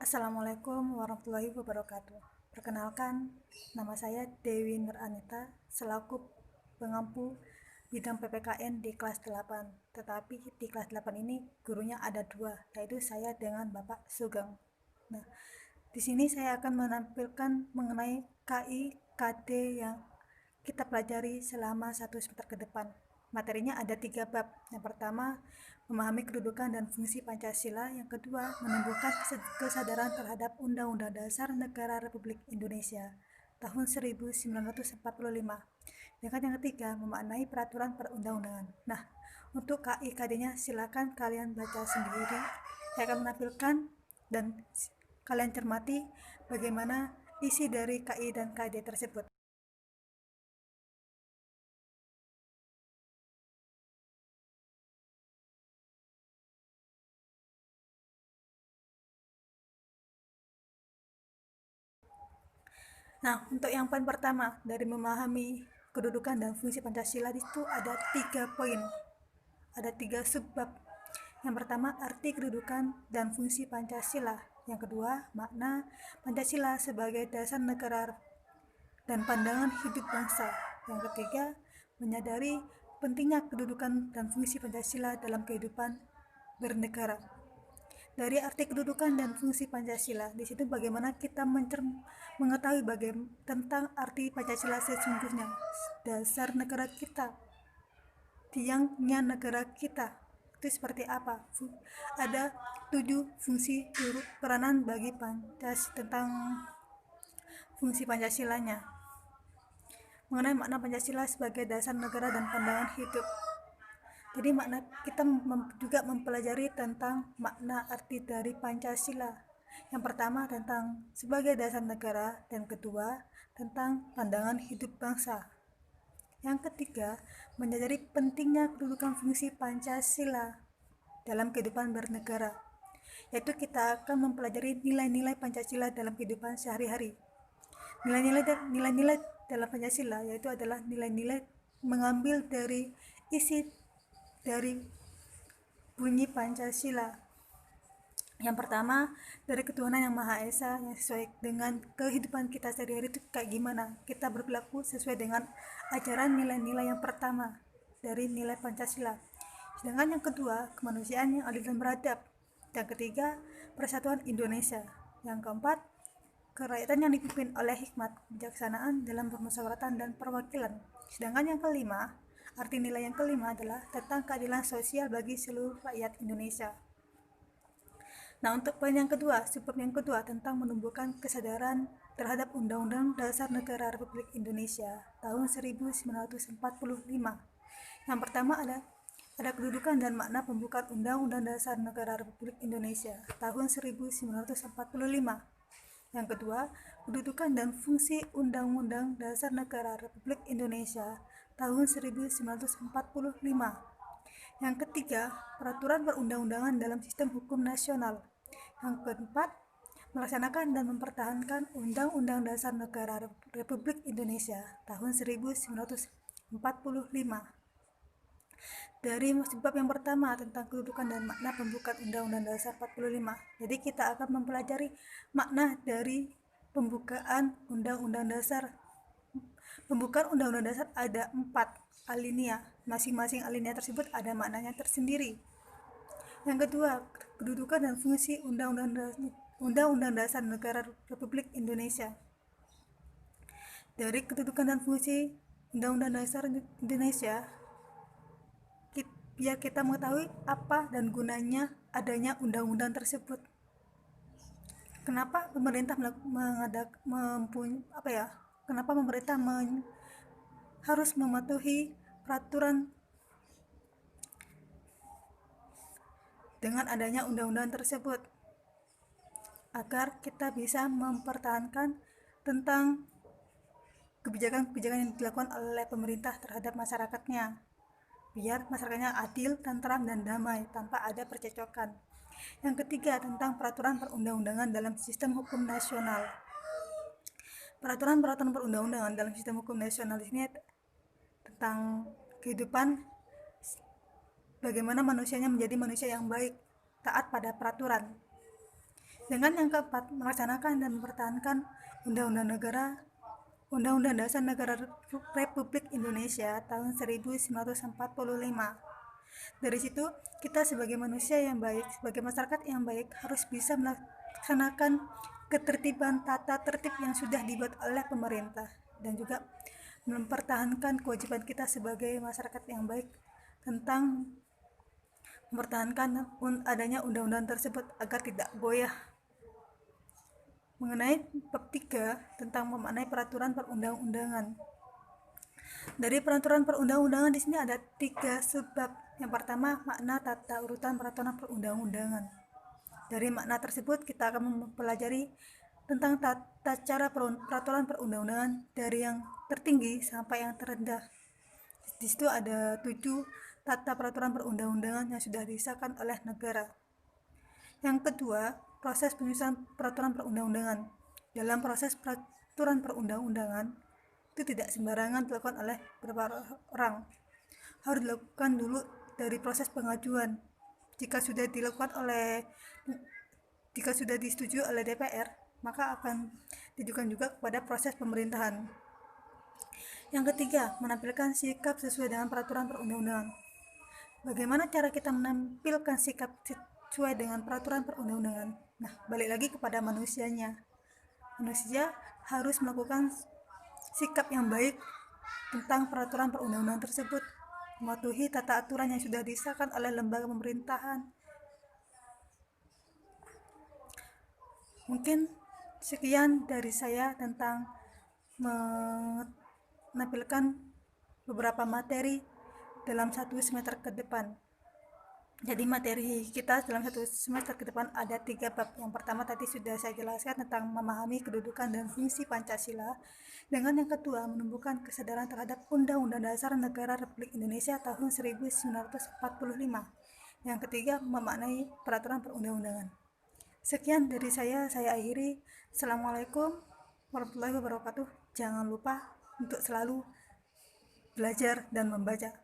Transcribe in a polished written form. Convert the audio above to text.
Assalamualaikum warahmatullahi wabarakatuh. Perkenalkan, nama saya Dewi Nur Anita selaku pengampu bidang PPKN di kelas 8. Tetapi di kelas 8 ini gurunya ada dua, yaitu saya dengan Bapak Sugeng. Nah, di sini saya akan menampilkan mengenai KI KD yang kita pelajari selama 1 semester ke depan. Materinya ada 3 bab. Yang pertama, memahami kedudukan dan fungsi Pancasila. Yang kedua, menumbuhkan kesadaran terhadap Undang-Undang Dasar Negara Republik Indonesia tahun 1945. Yang ketiga, memaknai peraturan perundang-undangan. Nah, untuk KIKD-nya silakan kalian baca sendiri. Saya akan menampilkan dan kalian cermati bagaimana isi dari KI dan KD tersebut. Nah, untuk yang poin pertama dari memahami kedudukan dan fungsi Pancasila itu ada 3 poin, ada 3 subbab. Yang pertama, arti kedudukan dan fungsi Pancasila. Yang kedua, makna Pancasila sebagai dasar negara dan pandangan hidup bangsa. Yang ketiga, menyadari pentingnya kedudukan dan fungsi Pancasila dalam kehidupan bernegara. Dari arti kedudukan dan fungsi Pancasila, di situ bagaimana kita mengetahui tentang arti Pancasila sesungguhnya, dasar negara kita, tiangnya negara kita itu seperti apa. Ada 7 fungsi peranan bagi tentang fungsi Pancasilanya, mengenai makna Pancasila sebagai dasar negara dan pandangan hidup. Jadi makna kita juga mempelajari tentang makna arti dari Pancasila. Yang pertama tentang sebagai dasar negara, dan kedua tentang pandangan hidup bangsa. Yang ketiga, menyadari pentingnya kedudukan fungsi Pancasila dalam kehidupan bernegara, yaitu kita akan mempelajari nilai-nilai Pancasila dalam kehidupan sehari-hari. Nilai-nilai dalam Pancasila yaitu adalah nilai-nilai mengambil dari isi dari bunyi Pancasila. Yang pertama, dari ketuhanan yang Maha Esa, yang sesuai dengan kehidupan kita sehari-hari itu kayak gimana kita berperilaku sesuai dengan ajaran nilai-nilai yang pertama dari nilai Pancasila. Sedangkan yang kedua, kemanusiaan yang adil dan beradab. Yang ketiga, persatuan Indonesia. Yang keempat, kerakyatan yang dipimpin oleh hikmat, kebijaksanaan dalam permusyawaratan dan perwakilan. Sedangkan yang kelima, arti nilai yang kelima adalah tentang keadilan sosial bagi seluruh rakyat Indonesia. Nah, untuk poin yang kedua, subbab yang kedua tentang menumbuhkan kesadaran terhadap Undang-Undang Dasar Negara Republik Indonesia tahun 1945. Yang pertama ada kedudukan dan makna pembukaan Undang-Undang Dasar Negara Republik Indonesia tahun 1945. Yang kedua, kedudukan dan fungsi Undang-Undang Dasar Negara Republik Indonesia tahun 1945. Yang ketiga, peraturan perundang-undangan dalam sistem hukum nasional. Yang keempat, melaksanakan dan mempertahankan Undang-Undang Dasar Negara Republik Indonesia tahun 1945. Dari sebab yang pertama tentang kedudukan dan makna pembukaan Undang-Undang Dasar 45. Jadi kita akan mempelajari makna dari pembukaan Undang-Undang Dasar. Pembukaan Undang-Undang Dasar ada 4 alinea. Masing-masing alinea tersebut ada maknanya tersendiri. Yang kedua, kedudukan dan fungsi Undang-Undang Dasar Negara Republik Indonesia. Dari kedudukan dan fungsi Undang-Undang Dasar Indonesia, biar kita mengetahui apa dan gunanya adanya undang-undang tersebut. Kenapa pemerintah harus mematuhi peraturan dengan adanya undang-undang tersebut, agar kita bisa mempertahankan tentang kebijakan-kebijakan yang dilakukan oleh pemerintah terhadap masyarakatnya, biar masyarakatnya adil, tentram, dan damai tanpa ada percecokan. Yang ketiga, tentang peraturan perundang-undangan dalam sistem hukum nasional. Peraturan-peraturan perundang-undangan dalam sistem hukum nasional ini tentang kehidupan, bagaimana manusianya menjadi manusia yang baik, taat pada peraturan. Dengan yang keempat, melaksanakan dan mempertahankan Undang-Undang Dasar Negara Republik Indonesia tahun 1945. Dari situ, kita sebagai manusia yang baik, sebagai masyarakat yang baik, harus bisa melaksanakan ketertiban tata tertib yang sudah dibuat oleh pemerintah, dan juga mempertahankan kewajiban kita sebagai masyarakat yang baik tentang mempertahankan adanya undang-undang tersebut agar tidak goyah. Mengenai bab 3 tentang memaknai peraturan perundang-undangan. Dari peraturan perundang-undangan di sini ada 3 subbab. Yang pertama, makna tata urutan peraturan perundang-undangan. Dari makna tersebut kita akan mempelajari tentang tata cara peraturan perundang-undangan dari yang tertinggi sampai yang terendah. Di situ ada 7 tata peraturan perundang-undangan yang sudah disahkan oleh negara. Yang kedua, proses penyusunan peraturan perundang-undangan. Dalam proses peraturan perundang-undangan itu tidak sembarangan dilakukan oleh beberapa orang. Harus dilakukan dulu dari proses pengajuan. Jika sudah disetujui oleh DPR, maka akan diajukan juga kepada proses pemerintahan. Yang ketiga, menampilkan sikap sesuai dengan peraturan perundang-undangan. Bagaimana cara kita menampilkan sikap sesuai dengan peraturan perundang-undangan? Nah, balik lagi kepada manusianya. Manusia harus melakukan sikap yang baik tentang peraturan perundang-undangan tersebut, mematuhi tata aturan yang sudah disahkan oleh lembaga pemerintahan. Mungkin sekian dari saya tentang menampilkan beberapa materi dalam 1 semester ke depan. Jadi materi kita dalam 1 semester ke depan ada 3 bab. Yang pertama tadi sudah saya jelaskan tentang memahami kedudukan dan fungsi Pancasila. Dengan yang kedua, menumbuhkan kesadaran terhadap Undang-Undang Dasar Negara Republik Indonesia tahun 1945. Yang ketiga, memaknai peraturan perundang-undangan. Sekian dari saya akhiri. Assalamualaikum warahmatullahi wabarakatuh. Jangan lupa untuk selalu belajar dan membaca.